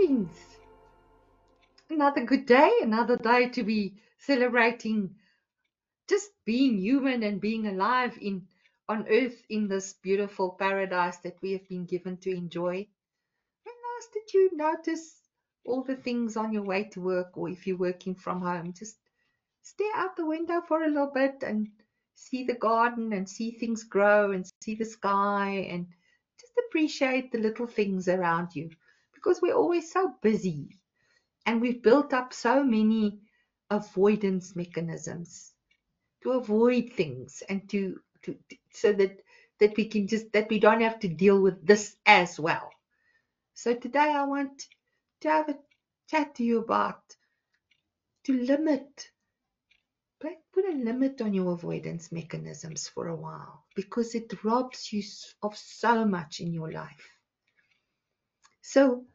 Greetings. Another good day, another day to be celebrating just being human and being alive on earth in this beautiful paradise that we have been given to enjoy. And last, did you notice all the things on your way to work, or if you're working from home, just stare out the window for a little bit and see the garden and see things grow and see the sky and just appreciate the little things around you, because we're always so busy. And we've built up so many avoidance mechanisms to avoid things and so that we don't have to deal with this as well. So today I want to have a chat to you about to put a limit on your avoidance mechanisms for a while, because it robs you of so much in your life. So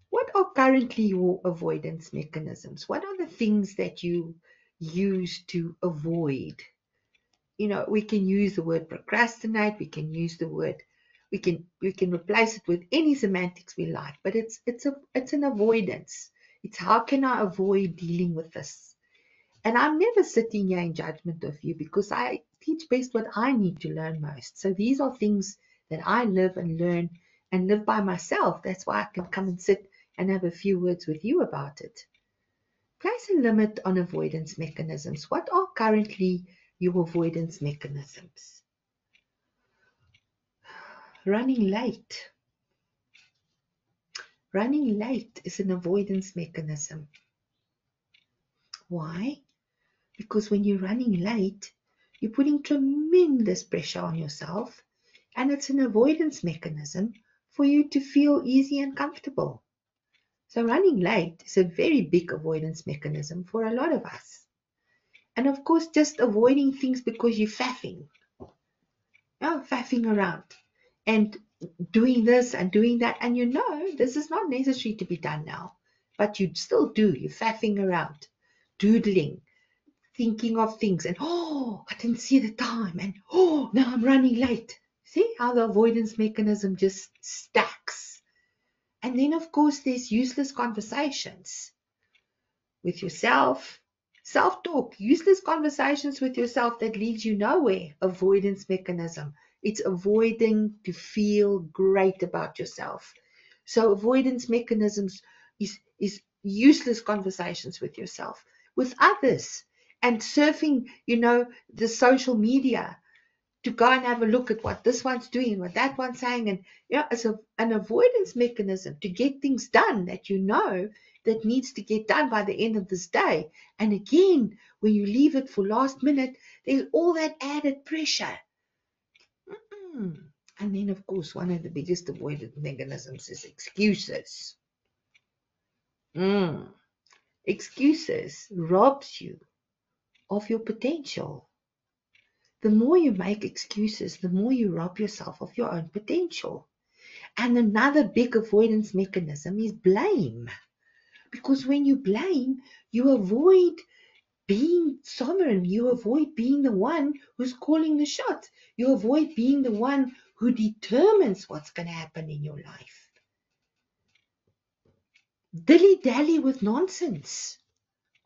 what are currently your avoidance mechanisms? What are the things that you use to avoid? We can use the word procrastinate, we can use the word, we can replace it with any semantics we like, but it's an avoidance. It's how can I avoid dealing with this? And I'm never sitting here in judgment of you, because I teach best what I need to learn most. So these are things that I live and learn and live by myself. That's why I can come and sit and have a few words with you about it. Place a limit on avoidance mechanisms. What are currently your avoidance mechanisms? Running late. Running late is an avoidance mechanism. Why? Because when you're running late, you're putting tremendous pressure on yourself, and it's an avoidance mechanism for you to feel easy and comfortable. So running late is a very big avoidance mechanism for a lot of us. And of course, just avoiding things because you're faffing around and doing this and doing that. And this is not necessary to be done now, but you still do. You're faffing around, doodling, thinking of things, and I didn't see the time, and now I'm running late. See how the avoidance mechanism just stacks. And then, of course, there's useless conversations with yourself, self-talk, useless conversations with yourself that leads you nowhere. Avoidance mechanism. It's avoiding to feel great about yourself. So avoidance mechanisms is useless conversations with yourself, with others, and surfing, the social media to go and have a look at what this one's doing, what that one's saying, and it's an avoidance mechanism to get things done that that needs to get done by the end of this day. And again, when you leave it for last minute, there's all that added pressure. And then, of course, one of the biggest avoidance mechanisms is excuses. Excuses robs you of your potential. The more you make excuses, the more you rob yourself of your own potential. And another big avoidance mechanism is blame. Because when you blame, you avoid being sovereign. You avoid being the one who's calling the shots. You avoid being the one who determines what's going to happen in your life. Dilly-dally with nonsense.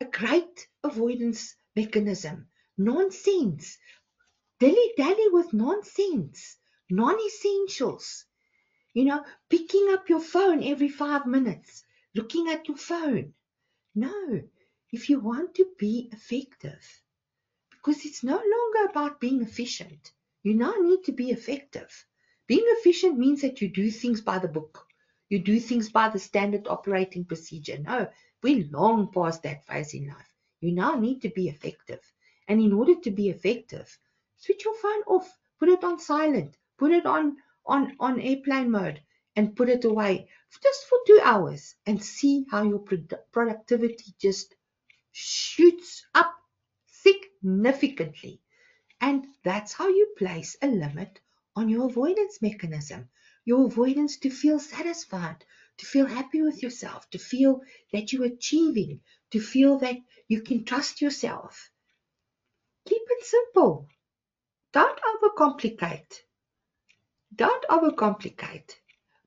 A great avoidance mechanism. Nonsense. Dilly-dally with nonsense. Non-essentials. Picking up your phone every 5 minutes. Looking at your phone. No. If you want to be effective, because it's no longer about being efficient. You now need to be effective. Being efficient means that you do things by the book. You do things by the standard operating procedure. No, we're long past that phase in life. You now need to be effective. And in order to be effective, switch your phone off. Put it on silent. Put it on airplane mode and put it away just for 2 hours, and see how your productivity just shoots up significantly. And that's how you place a limit on your avoidance mechanism. Your avoidance to feel satisfied, to feel happy with yourself, to feel that you're achieving, to feel that you can trust yourself. Keep it simple. Don't overcomplicate.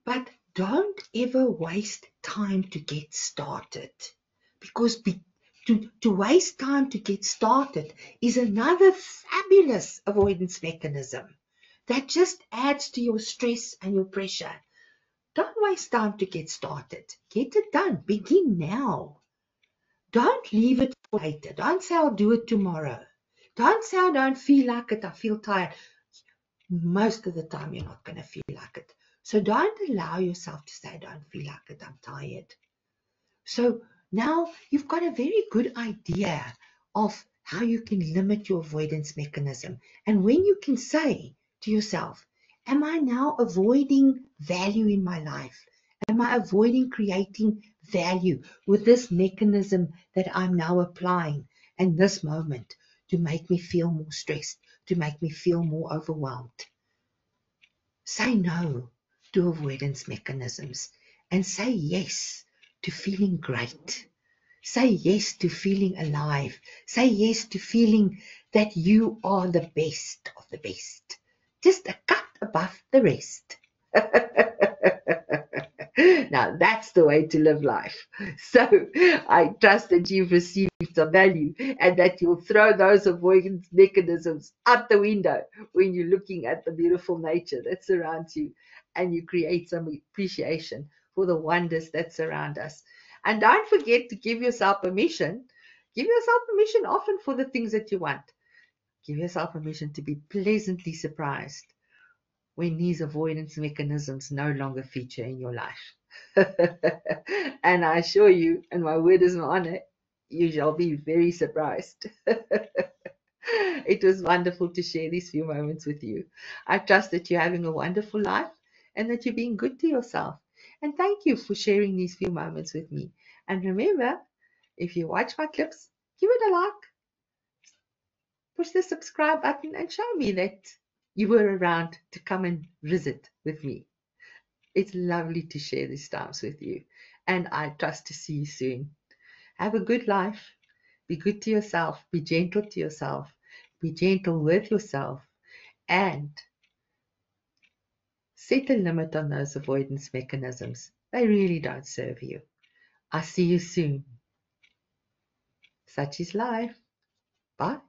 But Don't ever waste time to get started, because to waste time to get started is another fabulous avoidance mechanism that just adds to your stress and your pressure. Don't waste time to get started. Get it done. Begin now. Don't leave it for later. Don't say I'll do it tomorrow. Don't say I don't feel like it. I feel tired. Most of the time you're not going to feel like it. So don't allow yourself to say I don't feel like it. I'm tired. So now you've got a very good idea of how you can limit your avoidance mechanism. And when you can say to yourself, am I now avoiding value in my life? Am I avoiding creating value with this mechanism that I'm now applying in this moment to make me feel more stressed, to make me feel more overwhelmed? Say no to avoidance mechanisms and say yes to feeling great. Say yes to feeling alive. Say yes to feeling that you are the best of the best. Just a cut above the rest. Now that's the way to live life. So I trust that you've received some value and that you'll throw those avoidance mechanisms out the window when you're looking at the beautiful nature that surrounds you, and you create some appreciation for the wonders that surround us. And don't forget to give yourself permission. Give yourself permission often for the things that you want. Give yourself permission to be pleasantly surprised when these avoidance mechanisms no longer feature in your life. And I assure you, and my word is my honor, you shall be very surprised. It was wonderful to share these few moments with you. I trust that you're having a wonderful life and that you're being good to yourself. And thank you for sharing these few moments with me. And remember, if you watch my clips, give it a like, push the subscribe button, and show me that you were around to come and visit with me. It's lovely to share these times with you, and I trust to see you soon. Have a good life. Be good to yourself. Be gentle to yourself. Be gentle with yourself. And set a limit on those avoidance mechanisms. They really don't serve you. I'll see you soon. Such is life. Bye.